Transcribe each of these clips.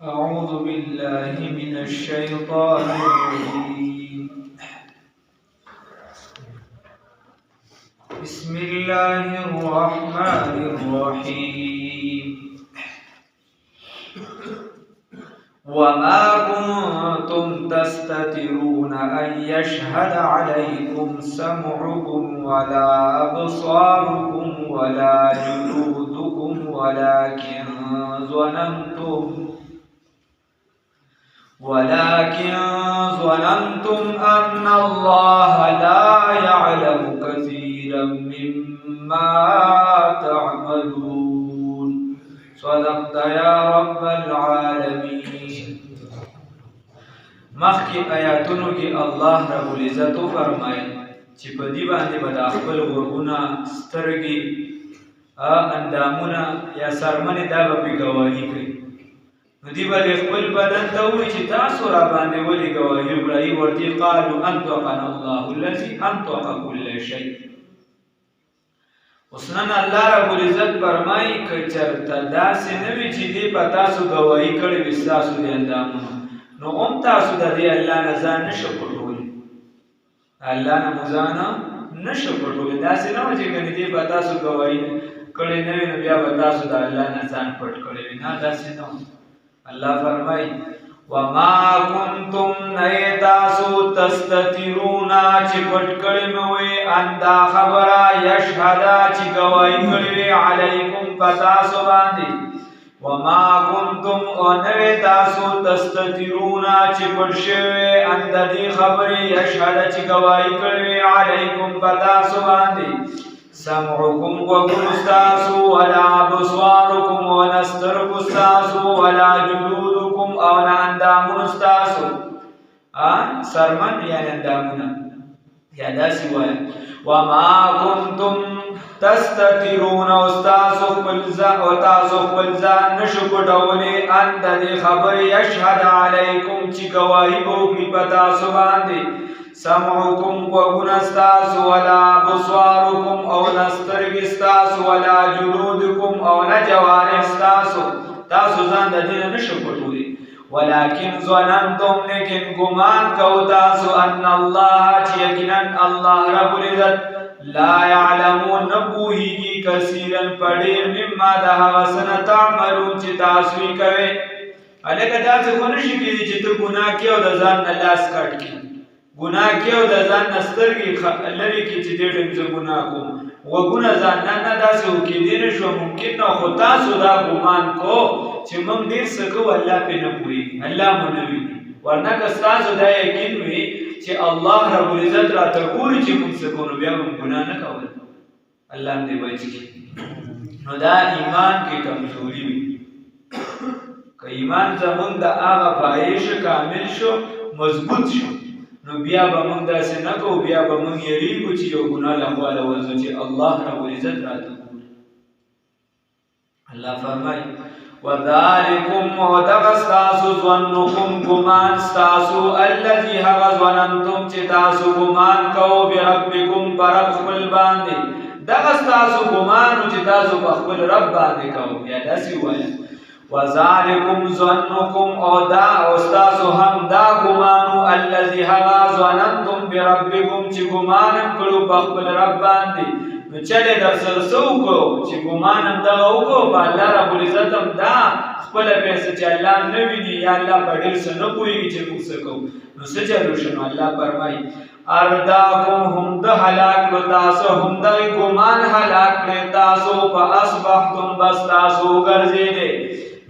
أعوذ بالله من الشيطان الرجيم. بسم الله الرحمن الرحيم. وما كنتم تستترون أن يشهد عليكم سمعكم ولا أبصاركم ولا جلودكم ولكن ظننتم أن الله لا يعلم كثيرا مما تعملون. صدقت يا رب العالمين. مخکې آیاتونو کې الله رب العزت فرمایي چې په دې باندې به د خپل غوږونه سترګې اندامونه یا سرمنې دا به پرې ګواهي کوي. نو دی به خپل بدن ته وایي چې تاسو را باندې ولې ګواهي وکړئ. ورته قالوا انطقنا الله الذي انطق كل شيء. اوس نن الله رب العزت فرمایي که چېرته داسې نه وي چې دې په تاسو ګواهي کړې وي ستاسو د اندامونو، نو هم تاسو د دې الله نه ځان نشئ پټولی. الله نه مو ځان نشئ پټولی. داسې نه وه چې ګنې دې په تاسو ګواهي کړې نه وي نو بیا به تاسو د الله نه ځان پټ کړی وي. نه، داسې نه وه. الله فرمایي وما کنتم نه تاسو تستترون چې پټ کړی مې وي ان دا خبره یشهده چې ګواهي کړې وي علیکم په تاسو باندې. وما کنتم او نه تاسو تستترون چې پټ شوي ان د دې خبرې یشهده چې ګواهي کړې وي علیکم په تاسو باندې سمعكم وغوږونه ستاسو ولا ابصاركم ولا سترګو ستاسو ولا جلودكم او نه اندامونه ستاسو. سرمن یعنی اندامونه یا داسې وایي وما کنتم تستترون او تاسو خپل ځان نشو پټولی ان د دې خبرې یشهد علیکم چې ګواهي به وکړي په تاسو باندې سمعكم وغوږونه ستاسو ولا ابصاركم او نه سترګې ستاسو ولا جلودكم او نه جوارح ستاسو. تاسو ځان د دې نه نشو پټولی. ولكن ظننتم لیکن ګمان کو تاسو ان الله چې یقینا الله رب العزت لا يعلمون نبوهیږي کثیرا په ډېر مما د هغه څه نه تعملون چې تاسو یې کوئ. هلکه داسې خو نشي کېدی چې ته ګناه کوې او د ځان نه لاس کټ کړې، ګناه کوې او د ځان نه سترګې لرې کړې چې دې ټیم زه ګناه کوم، غوږونه ځان نه داسې وکېدی نه شوه ممکن نه. خو تاسو دا ګمان کو چې موږ ډېر څه کوو الله پرې نه پوهېږي، الله مو نه ویني. ورنه که ستاسو دا یقین وي چې الله رب العزت راته ګوري چې موږ څه کوو، نو بیا به موږ ګناه نه کوله. الله دې بچ کړي. نو دا ایمان کې کمزوري وي. که ایمان زموږ د هغه پایې شو، کامل شو، مضبوط شو، نو بیا به موږ داسې نه کوو. بیا به موږ یېرېږو چې یو ګناه له خواله وځو چې الله رب العزت راته ګوري. الله فرمایي وذالکم او دغه ستاسو ظنکم ګمان ستاسو الذي هغه ظننتم چې تاسو ګمان کوو بربکم په رب خپل باندې. دغه ستاسو ګمان چې تاسو په خپل رب باندې کوو. یا داسې ووایه وذالکم ظنکم او ستاسو هم دا ګمانو الذي هغه ظننتم بربکم چې ګمان کړو په خپل رب باندې. نو چلې در سره څه وکړو چې ګمان هم دغه وکړو په الله رب العزت هم دا خپله پیسه چې الله نه ویني یا الله په ډېر څه نه پوهېږي چې موږ څه کوو، نو څه چل وشو. نو الله فرمایي ارداکم هم ده هلاک کړو تاسو، هم دغې ګمان هلاک کړې تاسو. فاصبحتم بس تاسو وګرځېدې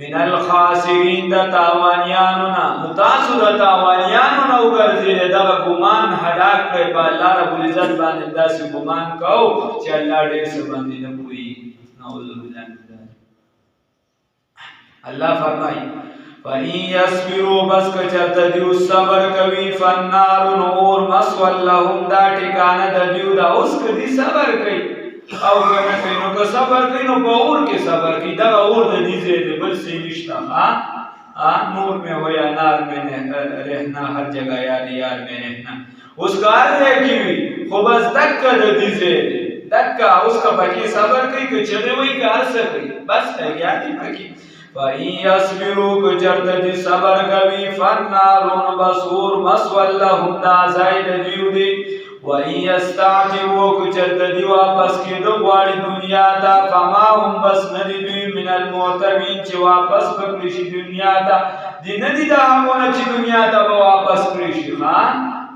من الخاسرین د تاوانیانو نه. نو تاسو د تاوانیانو نه وګرځېدې، دغه ګمان هلاک کړئ. په الله رب العزت باندې داسې ګمان کوو چې الله ډېر څه باندې نه پوهېږي. نعوذ بالله من ذلک. الله فرمایي فإن يصبروا بس که چېرته دوی صبر کوي فالنار نو اور مثوی لهم دا ټکانه د دوی ده. اوس که دوی صبر کوي او که نه کوي، نو که صبر کوي نو په اور کې صبر کوي. دغه اور د دې ځای دی، بل څه نشته. نور میں ہو یا نار میں رہنا، ہر جگہ یار یار میں رہنا. اوس که هر ځای کې وي خو بس دکه د دې ځای دی، دکه اوس که پکې صبر کوي، که چغې وایي، که هر څه کوي، بس لګیا دي پکې. فَإِن يَصْبِرُوا کچرته دي صبر کوي فَالنَّارُ بَصُورٌ مَثْوًى لَهُمْ دا ځای د دیو دی وَإِن يَسْتَعْتِبُوا کچرته دي واپس کېدو غواړي دنیا ته فَمَا هُمْ بس نه دي دوی من المعتبین چې واپس کړي شي دنیا ته دي نه دي دا هغونه چې دنیا ته به واپس کړي شي ها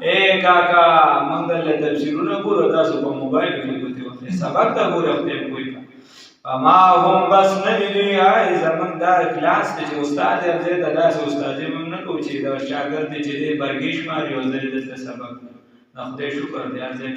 اے کاکا موږ دلته تفسیرونه ګورو تاسو په موبایل کې ګورئ سبق ته ګورئ خپل کوی اما هم بس نه دي دوی زمونږ دا کلاس دی چې استاد یې ځای ته داسې استادي موږ نه کوو چې د شاګرد دی چې دی برګې شماري او زه دلته سبق د خدای شکر دی هر ځای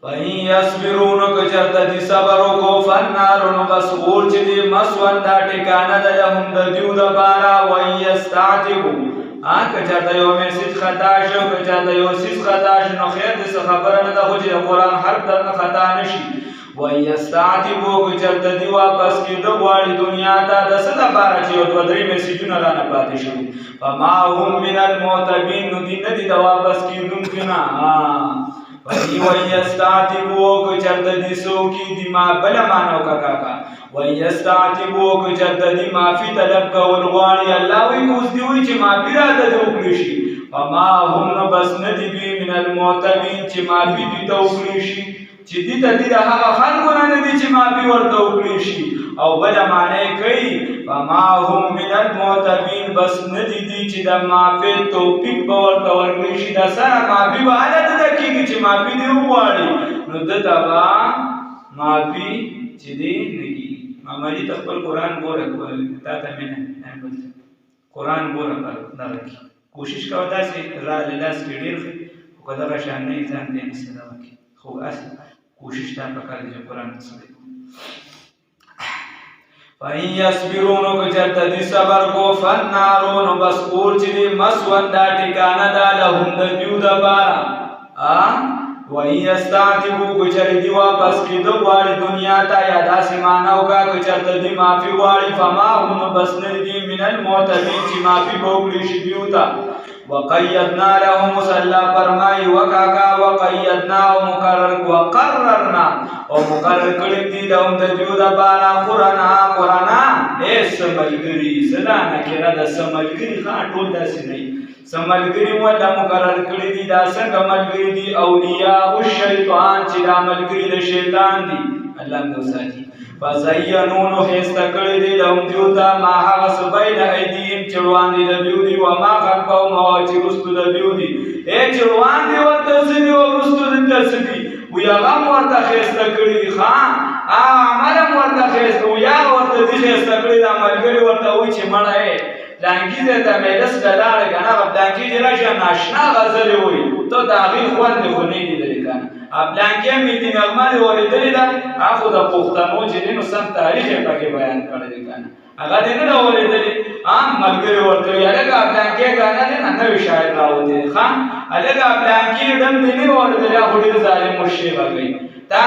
فَإِن يَصْبِرُوا نو کچرته دي صبر وکړو فَالنَّارُ نو بس اور چې دی مثوًا دا ټکانه ده لهم د دیو دپاره وَإِن يَسْتَعْتِبُوا کچرته یو میسج خطا شو کچرته یو سیز خطا شو نو خیر دې څه خبره نه ده خو چې د قرآن حرف درنه خطا نشي وَإِن يَسْتَعْتِبُوا کچرته دي واپس کېدو غواړي دنیا ته د څه دپاره چې یو دوه درې میسجونه رانه پاتې شوي فَمَا هُم مِنَ الْمُعْتَبِينَ نو دي نه دي د واپس کېدونکي نه وَإِن يَسْتَعْتِبُوا کچرته دي څوکي دي ما بله معنی وکړه کاکا وَإِن يَسْتَعْتِبُوا کچرته دي معافي طلب کول غواړي الله وایي که اوس دې وایي چې معافي راته دې وکړی شي فَمَا هُم نو بس نه دي دوی من المعتبین چې معافي دوی ته وکړی شي چې دې ته دي د هغه خلکو نه نه دي چې معافي ورته وکړی شي او بله معنی کوي فَمَا هُم مِنَ الْمُعْتَبِينَ بس نه دي دي چې د معافي توفیق به ورته ورکړی شي د سره معافي به هلته ده کېږي چې معافي دې وغواړي نو ده ته به معافي چې دی نه کېږي ماماجي ته خپل قرآن ګوره تا ته مې نه قرآن ګوره دغه کې کوشش کوه داسې لاس کې ډېر ښه خو که دغه شان نه یې ځان ته یې نسې دغه کې خو اصل کوشش تا پکار دی چې قرآن ته سړی فَإِن يَصْبِرُوا نو کچرته دي صبر کو فَالنَّارُ نو بس اور چې دی مثوًا دا ټکانه ده لهم د دیو دپاره وَإِن يَسْتَعْتِبُوا کچرته دي واپس کېدو غواړي دنیا ته یا داسې معنی وکړه کچرته دي معافي غواړي فَمَا هُم نو بس نه دي من المعتبین چې معافي به وکړي شي دیو ته وَقَيَّدْنَا لَهُمْ الله فرمایي وکاکا وَقَيَّدْنَا وَقَرَّرْنَا او مقرر کړي دي لهم د دیو دپاره قرآنا څه ملګري څه دا نکره ده څه ملګري ښه ټول داسې نه وي څه ملګري مو ورته مقرر کړي دي دا څنګه ملګري دي اولیاء الشیطان چې دا ملګري د شیطان دي الله مو ساتي فَزَيَّنُوا نو ښایسته کړي دي لهم دیو ته ما هغه څه بین ایدیهم چې وړاندې د دیو دي وما خلفهم هغه چې وروستو د دیو دي چې وړاندې ورته څه دي او وروستو دلته څه دي وی هغه هم ورته ښایسته کړي دي ښه عمل هم ورته ښایسته وي یا ورته دي ښایسته کړي دا ملګري ورته وایي چې مړه یې پلانکي ځای ته مجلس ته لاړې که نه هغه پلانکي دې راشه ناشنا غزلې وایي ته د هغې خوند دې خو نه یې لیدلې که نه پلانکي ملي نغمه دې اورېدلې ده هغه خو د پښتنو چې دی نو سم تاریخ یې پکې بیان کړی دی که نه هغه دې نه ده اورېدلې ملګري ورته وایي هلکه پلانکي ګانا دی نه نوی شاعر راوتی دی ښه هلکه پلانکي ډم دې نه اورېدلې هغه خو ډېر ظالم مشي غږوي تا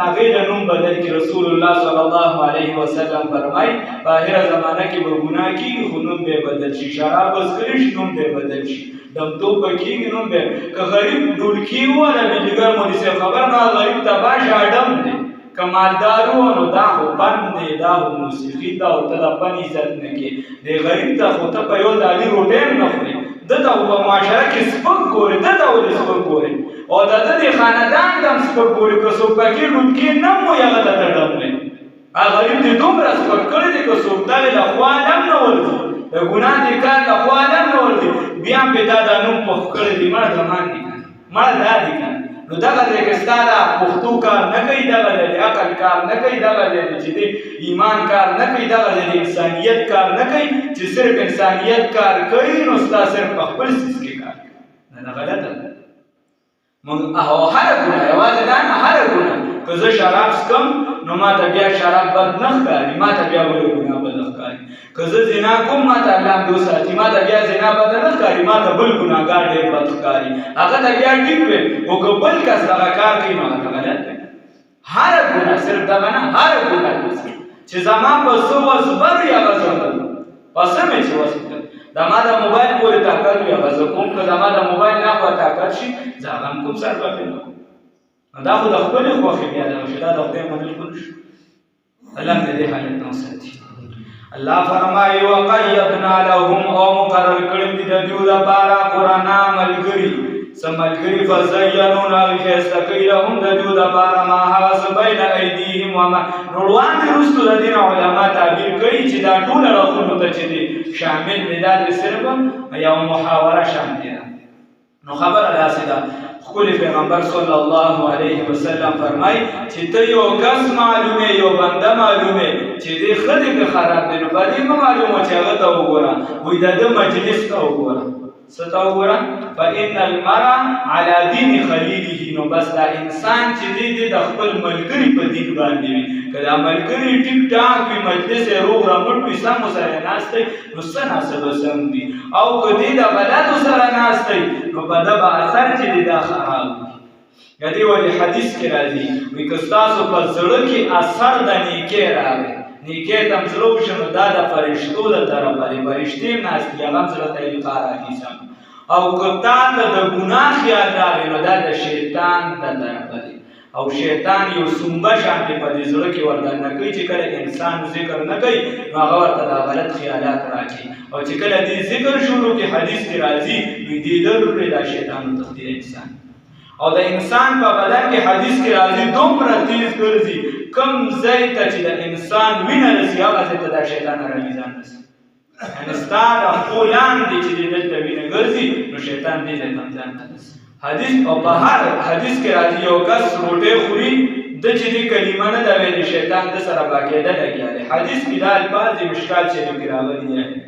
هغې د نوم بدل کړي رسول الله صلی الله علیه وسلم فرمایي په آخره زمانه کې به ګناه کېږي خو نوم به یې بدل شي شراب به څښلی شي نوم به یې بدل شي دمتوب به کېږي نوم به که غریب ډولکي ووهله بجګر مولي صاحب خبر نه غریب ته باش اډم دی که مالدار وو نو دا خو بند دی دا خو موسیقي ده او ته د بند عزت نه کې دی غریب ته خو ته په یو دالي روټۍ هم نه خورې ده ته په معاشره کې سپک ګورې ده ته ولې سپک ګورې او د ده د خاندان ته هم سپک ګورې که څوک پکې ډولکي نه هم وي هغه ته ته ډم دی غریب دې دومره سپک کړی دی که څوک دغې له خوا هم نه ورځي د ګناه دې کار له خوا هم نه ورځي بیا هم پې تا دا نوم پخ کړی دی مړه زمان دي که مړه دا دي که نو دغه ځای کې ستا دا پښتو کار نه کوي دغه ځای د عقل کار نه کوي دغه ځای د چې د ایمان کار نه کوي دغه ځای د انسانیت کار نه کوي چې صرف انسانیت کار کوي نو ستا صرف په خپل څیز کې کار کوي دا غلطه ده موږ هره ګناه یوازې دا نه هره ګناه که زه شراب څښم نو ما ته بیا شراب بد نه ښکاري ما ته بیا ولې ګناه بده ښکاري که زه زنا کوم ما ته الله دې وساتي ما ته بیا زنا بده نه ښکاري ما ته بل ګناهګار ډېر بد ښکاري هغه ته بیا ټیک وي خو که بل کس دغه کار کوي نو هغه ته غلط دی هره ګناه صرف دغه نه هره ګناه چې زما په څه وس بر یا هغه زه کوم په څه مې چې وس دا ما د موبایل پورې طاقت وي هغه زه کوم که زما د موبایل نه خوا طاقت شي زه هغه هم کوم سر به پرې نه کوم دا خو د خپلې خوښې بیا دغه شي، دا د خدای منل خو نه شو. الله دې دې حالت نه وساتي. الله فرمایي وقیدنا لهم او مقرر کړم دي د دوی لپاره قرانا ملګري څه ملګري فزینون هغې ښایسته کوي لهم د دوی لپاره ما هغه څه بین ایدیهم وما نو وړاندې وروستو د دې نه علما تعبیر کوي چې دا ټوله رقمو ته چې دي شامل دي دا د صرف یو محاوره شامل ده. نو خبره داسې ده ښکلي پیغمبر صلی الله علیه وسلم فرمایي چې ته یو کس معلومې یو بنده معلومې چې دې ښه دی که خراب دی نو په دې مه معلومه چې هغه ته وګوره وایي د ده مجلس ته وګوره څه ته وګوره فإن المرء على دین خلیله نو بس دا انسان چې دی د خپل ملګري په دین باندې وي که دا ملګري ټیک ټاک وي مجلس یې روغ رمټ وي سم ورسره ناست دی نو څه ناسبه سم دي او که دی د غلطو سره ناست دی نو په ده به اثر چې دی دا خراب وي. یا دې ولې حدیث کې راځي وایي که ستاسو په زړه کې اثر د نیکۍ راغی نیکۍ ته هم زړه وشي نو دا د فرشتو د طرفه دی فرشتې هم ناست دي هغه هم زړه ته یې کار اخیسي او که تا ته د ګناه خیال راغی نو دا د شیطان د طرفه دی او شیطان یو سنبه شانتې په دې زړه کې وردننه کوي چې کله انسان ذکر نه کوي نو هغه ورته دا غلط خیالات راځي او چې کله دې ذکر شروع کړي حدیث کې راځي نو دې ضروري دا شیطان وتښتي انسان او د انسان په بدن کې حدیث کې راځي دومره تیز ګرځي کم ځای ته چې د انسان وینه رسي هغه ځای ته دا شیطان رامیزان رسي یعنې ستا د خپو لاندې چې دلته وینه ګرځي نو شیطان دې ځای ته هم ځان ته رسي. حدیث او په هر حدیث کې راځي یو کس روټۍ خوري ده چې دې کلمه نه ده ویلې شیطان ده سره باقاعده لګیا دی. حدیث کې دا الفاظ د مشکات شریف کې راغلي دي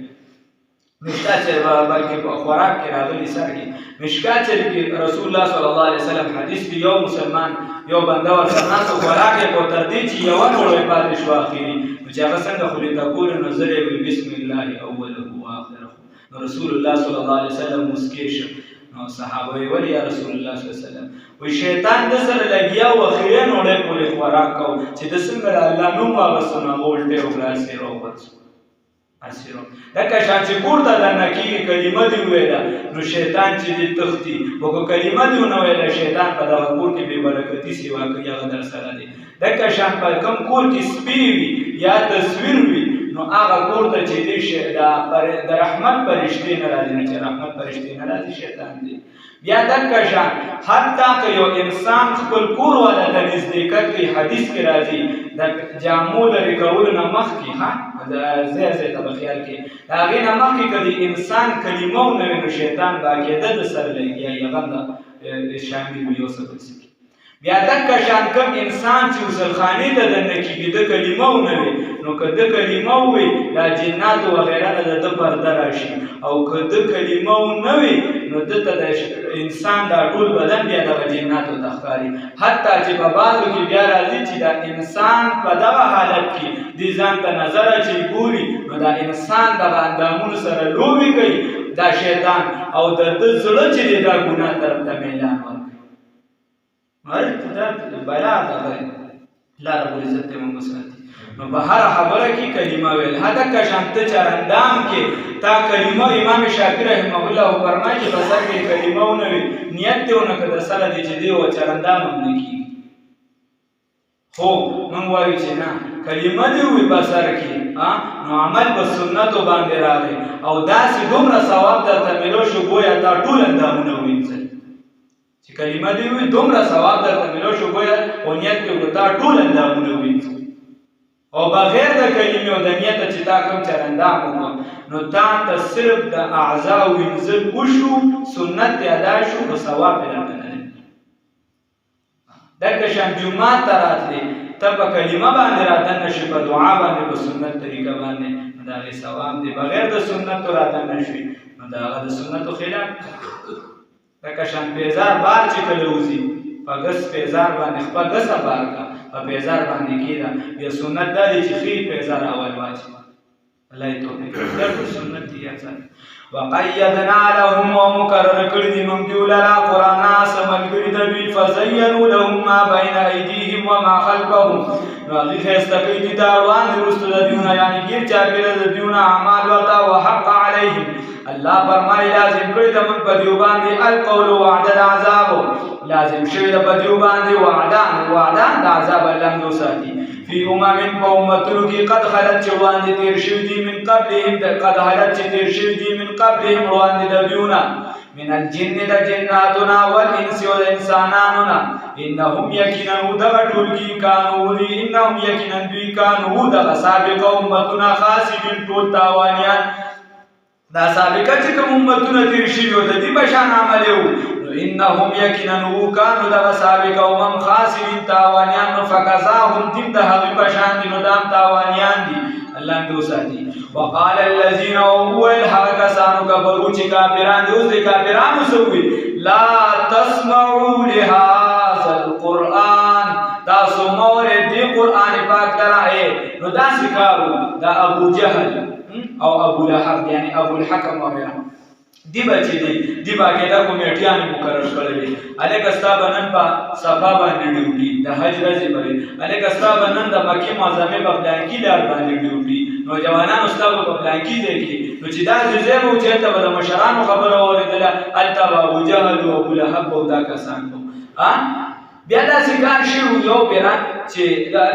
مشکات شریف بلکې په خوراک کې راغلي سر کې مشکات شریف کې رسول الله صلی الله علیه وسلم حدیث کې یو مسلمان یو بنده ورسره ناست و خوراک یې کو تر دې چې یوه ډوډۍ پاتې شوه اخري نو چې هغه څنګه خوري ته کول نو زر یې ویل بسم الله اوله واخره نو رسول الله صلی الله علیه وسلم مسکی شو نو صحابه یې ولې یا رسول الله صلی الله علیه وسلم وایي شیطان ده سره لګیا و اخري ډوډۍ پورې خوراک کو چې ده څنګه د الله نوم واغسته نو هغه الټۍ وکړه اسې راوغورځو اسیرو لکه شان چې کور ته دننه کېږي کلمه دې وویله نو شیطان چې دې تښتي خو که کلمه دې ونه ویله شیطان په دغه کور کې بې برکتي سیوا کوي هغه در سره دی. لکه شان په کوم کور کې سپی وي یا تصویر وي نو هغه کور ته چې دې د رحمت فرشتې نه راځي نو چې رحمت فرشتې نه راځي شیطان دی. بیا دغه شان حتی که یو انسان خپل کور والا ته نزدېکت کوي حدیث کې راځي د جامو لرې کولو نه مخکې ځای ځای ته به خیال کې د هغې نه مخکې که د انسان کلمه ونه وي نو شیطان باقاعده د سره لګیایي هغه هم د شامل وي یو څه بل څه بیا دغه شان کوم انسان چې غسلخانې ته دننه کېږي ده کلمه ونه وي نو که ده کلمه ووي دا جنات وغیره نه د ده پرده راشي او که ده کلمه ونه وي نو ده ته د انسان دا ټول بدن بیا دغه جناتو ته ښکاري حتی چې په بعضو کې بیا راځي چې دا انسان په دغه حالت کې دې ځان ته نظر اچوي ګوري نو دا انسان دغه اندامونو سره لوبې کوي دا شیطان او د ده زړه چې دی دا ګناه طرف ته میلان ورکوي دا بلا دغه الله رب العزت دې موږ وساتي. نو په هره خبره کې کلمه ویل هغه شان ته چرندام کې تا کلمه امام شافعي رحمه الله فرمایي چې په سر کې کلمه ونه وي نیت دې ونه کړه سره دې چې دی و چرندام هم نه کېږي خو موږ وایو چې نه کلمه دې وي په سر کې نو عمل په سنتو باندې راغی او داسې دومره ثواب درته میلو شو ګویا تا ټول اندامونه ووینځل چې کلمه دې وي دومره ثواب درته میلو شو ګویا او نیت کې تا ټول اندامونه ووینځل او بغیر د کلمې او د نیته چې تا کوم چرندام وکړو نو تا ته صرف د اعضاء وینځل وشو سنت دې ادا شو خو ثواب یې درته نه دی. دغه شان جومات ته راتلې ته په کلمه باندې رادننه شي په دعا باندې په سنت طریقه باندې نو د هغې ثواب دی. بغیر د سنتو رادننه شوي نو د هغه د سنتو خلاف لکه شان پیزار بار چې کله وځي په ګس پیزار باندې خپل ګسه بار کا په پیزار باندې کېده بیا سنت دا دی چې ښې پیزار اول واچوه الله یې توفیق ورکړي سنت دی یا څه وقيدنا لهم ومقرر کړی دی موږ دیو لرا قرآن سملګری د دوی فزینوا لهم ما بین ایدیهم وما خلفهم نو هغه خسته کوي دي دا روان دي رسول دیونه یعنی غیر چاپیره د دیونه اعمال ورته وحق علیهم الله فرمایي لازم کړی د موږ په دیو باندې القول وعد العذاب لازم شوی د په دیو باندې وعدان د عذاب الله نو ساتي فی امم قومتو کی قد خلت چوان دي تیر شوی دي من قبلهم قد خلت تیر شوی دي من قبلهم روان دي دیونه من الجن د جناتنا والانس والانساناننا انهم یقینا ودغټولکی کانو دی انهم یقینا دوی کانو د سابق امتنا خاصین ټول تاوانیان دا سابقه چې کوم امتونه تیر شوی د دې بشان عمل یو انهم یقینا کانو د سابق امم خاصین تاوانیان فکذاهم تم د هغه بشان دي نو دام تاوانیان دي الله دې وساتي وقال الذين هو الحق سانو کفروا چې کافران دي اوس د کافرانو سوي لا تسمعوا لهذا القران تاسو مورې دې قران پاک لرای نو دا سکارو دا ابو جهل او ابو لهب یعنی ابو الحکم وغیرہ دی بچی دی باقاعده کمیټیان مقرر کړل دي الګ استابنن په صفا باندې ډیوټي د حج ورځې باندې الګ استابنن د مکه معظمه په پلان کې لار باندې ډیوټي نوجوانان استاد په پلان کې دي کې نو چې دا زه مو چې ته د مشرانو خبره اوریدله التبا ابو جهل او ابو لهب او دا کسان ها بیا دا ذکر شروع یو پیرا چې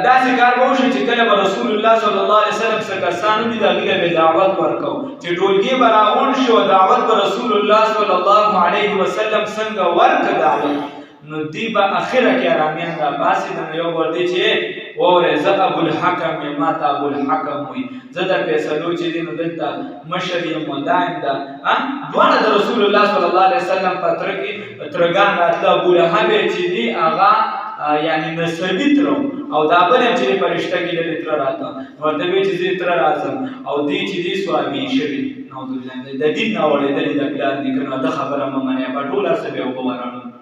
دا ذکر وشو چې کله رسول الله صلی الله علیه وسلم څخه کسانو دي دغه به دعوت ورکاو چې ټولګي براون شو دعوت پر رسول الله صلی الله علیه وسلم څنګه ورک دعوت نو دی با اخره کې رامیان دا باسي د یو ورته چې اوره ز ابو الحکم ما تا ابو الحکم وي زه د فیصلو چې دین دلته مشری مدائم دا دوه د رسول الله صلی الله علیه وسلم پتر کې ترګان راتله ابو لهب چې دی آغا یعنی نسبی ترو او دا بل چې پرشتہ کې د تر راته ورته وی چې تر راځم او دی چې دی سوامي شوی نو د دین نه وړې د پلان دي کنه دا خبره مې په ټوله سبه وګورم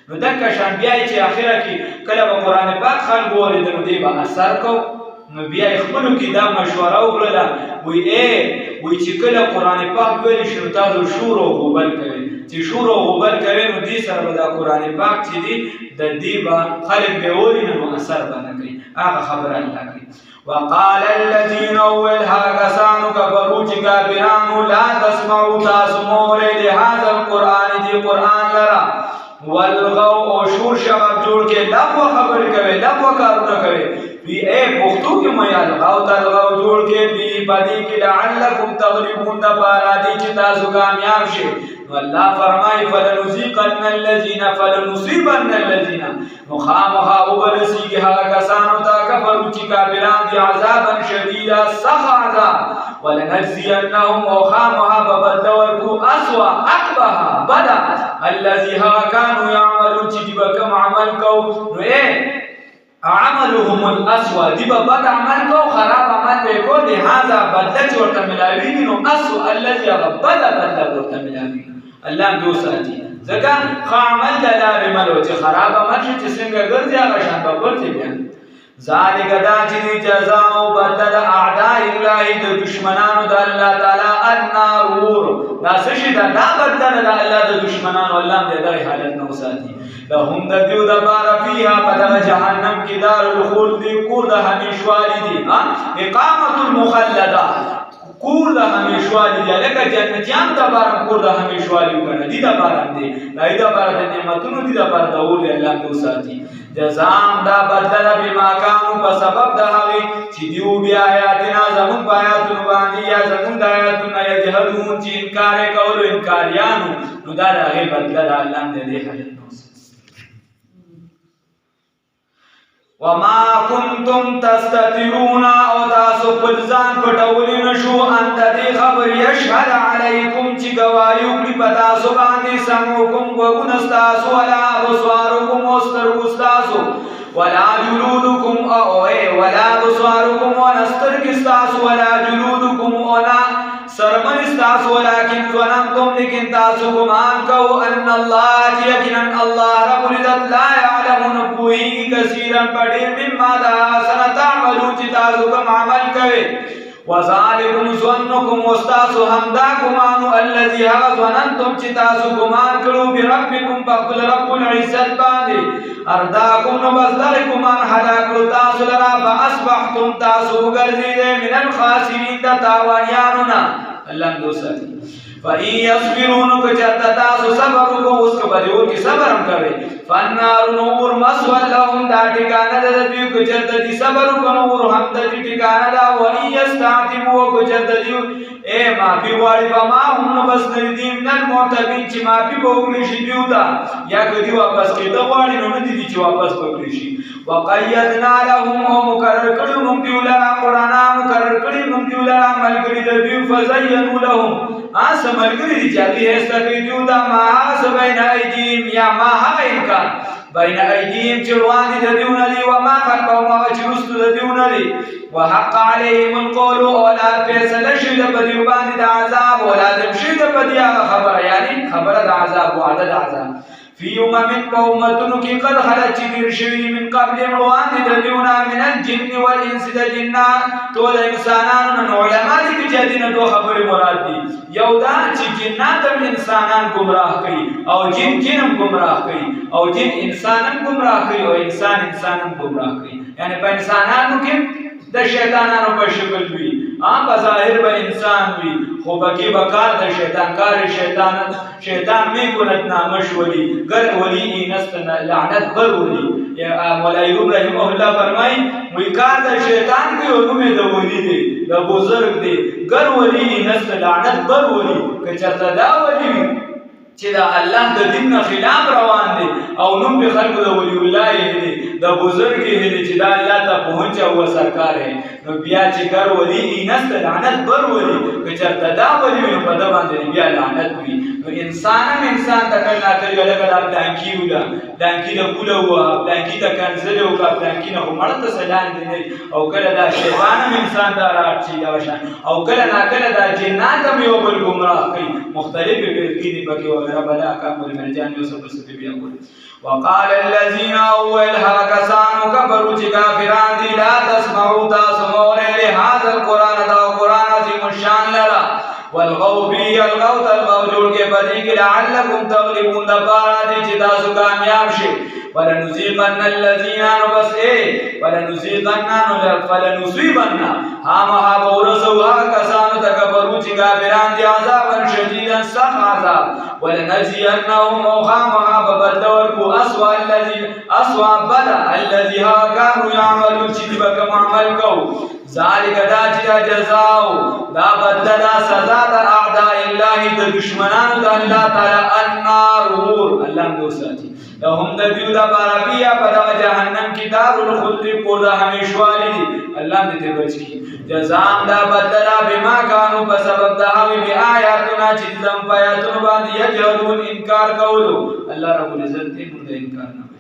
نو دا کشان بیا چې اخره کې کله په قران پاک خلک اوریدل دی به اثر کو نو بیا خپل کې دا مشوره وکړه وی چې کله قران پاک ویل شو تاسو شور او غبل کوي چې شور او غبل کوي نو دې سره به دا قران پاک چې دی د دې با خلک به اوري نو اثر باندې کوي هغه خبره الله کوي وقال الذين والهاكسان كفروا كافرون لا تسمعوا تاسمعوا لهذا القران دي قران لرا والغو او شور شغب جوړ کې لغو خبر کوي لغو کارونه کوي وی اے پختو کې مې الغو تلغو جوړ کې بي پدې کې لعلکم تغلبون د بارا دي چې تاسو کامیاب شئ والله فرمای فلنذيقن الذين فلنصيبن الذين مخامخا وبرسيږي هغه کسانو ته کفرو چې کافران دي عذابا شديدا سخ عذاب ولنجزينهم وخامها ببدوركو اسوا اقبها بدا الذي ها كانوا يعملون چې بكم عمل کو نو عملهم الاسوا دی بد عمل کو خراب عمل به کو لہذا بدل ورته ملاوی نو اسوا الذي بدل ورته ملاوی الله دو ساتي ځکه خامل دلاره ملو چې خراب عمل چې څنګه ګرځي هغه شان په ورته بیا ذالک دا چې جزاء او بدل اعداء الله د دشمنانو د الله تعالی النار دا څه دا نه بدل د الله د دشمنانو الله دې د حالت نو ساتي لهم د دیو د بار فيها بدل جهنم کې دار الخلد کور د همیشوالی دي اقامت المخلده کور د همیشوالی دی لکه جنتیان د بارم کور د همیشوالی وکنه دی د بارم دی دای د بار د نعمتونو دی د بار د اول الله دو ساتي جزام دا بدل بما كانوا په سبب د هغه چې دیو بیا آیاتنا زمون آیاتونو باندې یا زمون د آیاتونو یجهلون چې انکار کول انکاریانو نو دا هغه بدل الله دې حالت وما كنتم تستترون او تاسو پلزان پټولې نشو ان د دې خبر يشهد عليكم چې گواہی وکړي په تاسو باندې سمعكم وغنستاسو ولا بصاركم واسترغستاسو ولا جلودكم ولا بصاركم ونسترغستاسو ولا جلودكم ولا سرمنستاسو ولكن ظننتم لكن تاسو گمان کو ان الله يقينا الله رب العزت لا يعلم يعلمون پوهیږي کثیرا پډیر مما دا سن تعملون چې تاسو کوم عمل کوي وذالکم ظنکم واستاسو همدا ګمان الذي ظننتم چې تاسو ګمان کړو بربکم بخل رب العزت باندې ارداکم نو بذل ګمان هلاک کړو تاسو لرا فاصبحتم تاسو ګرځیدې من الخاسرین د تاوانیانو نه الله دوستي فَإِن يَصْبِرُوا كَجَتَ تاسو صبر کو اس کے بدیو کی صبر ہم کرے فَالنَّارُ نُورٌ مَثْوًى لَهُمْ دا ٹھکانہ د دیو کجت دی صبر کو نور ہم د ٹھکانہ دا وَإِن يَسْتَعْتِبُوا کجت دیو اے معافی والی فما هم بس ندیم نن معتبین چې معافی وګړي شي دیو دا یا کدی واپس کېده والی نو ندی چې واپس وګړي شي وقیدنا لهم مقرر کړو موږ دیولا قرآن مقرر کړی موږ دیولا عمل کړی د دیو فزینوا لهم ملګری دي چې دې هسته کوي دیو دا ما سبین ایدیم یا ما هغه امکان بین ایدیم چې روان دي د دیو نه دي و ما خلفهم هغه چې رستو د دیو نه دي وحق علیهم القول اولا فیصله شي د بدیو باندې د عذاب اولا د شي د بدیا خبره یعنی خبره د عذاب وعده د عذاب فی امم قومتن کی قد خلت چیر شوی من قبل روان دي د دیونا من الجن والانس د جنات ټول انسانانو علماء دي چې دینه دوه خبره مراد دي یو دا چې جنات هم انسانان گمراه کوي او جن هم گمراه کوي او جن انسانان گمراه کوي او انسانان گمراه کوي یعنی په انسانانو کې د شیطانانو په شکل وي عام بظاهر به انسان وي خو بکی بکار د شیطان کار شیطان می کند نامش ولی گر ولی اینست لعنت بر ولی مولا ایوب رحمه الله فرمای وی کار د شیطان کی او نوم د ولی دی د بزرگ دی گر ولی اینست لعنت بر ولی که چرته دا ولی چې دا الله د دین نه خلاف روان دي او نوم به خلق د ولی الله دی د بزرگ دی چې دا الله ته پهونچا هو سرکار ہے نو بیا چې ګر ولی اینست لعنت بر ولی که چرته دا ولی نو په دا باندې بیا لعنت وي نو انسان تکنا کوي لکه دا پلانکی ولا پلانکی د پوله وه پلانکی د کنزل او پلانکی نه مړ ته سلام دی او کله دا شیطان انسان دا راځي دا وشان او کله نا کله دا جنات هم یو بل گمراه کوي مختلفه فرقې دي پکې وغیرہ بلا کامل مرجان یوسف سبحانه بیا وقال الذين اول هلكسانو كفروا كافرون دي لا تسمعوا تاسمعوا لهذا القران دا قران عظیم الشان لرا والغوا فيه الغوا جوړ کې بدی کې لعلكم تغلبون دا بارا دي چې تاسو کامیاب شئ ولنذيقن الذين فلنصيبن ها بورسوا كسانو تكبروا چې کافرون دي عذابا شديدا سخت عذاب ولنجزينهم وخامها ببدور کو اسوا بدا الذي كانوا يعملون چې بکم عمل کو ذالک دا چې جزاء دا بدل سزا د اعداء الله د دشمنانو د الله تعالی النار الله دوستي لهم د دیو دا بارابیا په جهنم کې دار الخلد پور د همیشوالی دي الله دې بچ کی جزاء دا بدل بما كانوا بسبب دا هغه بی آیاتنا چې زم پیاتونه باندې یجرون انکار کولو الله رب العزت دې موږ انکار نه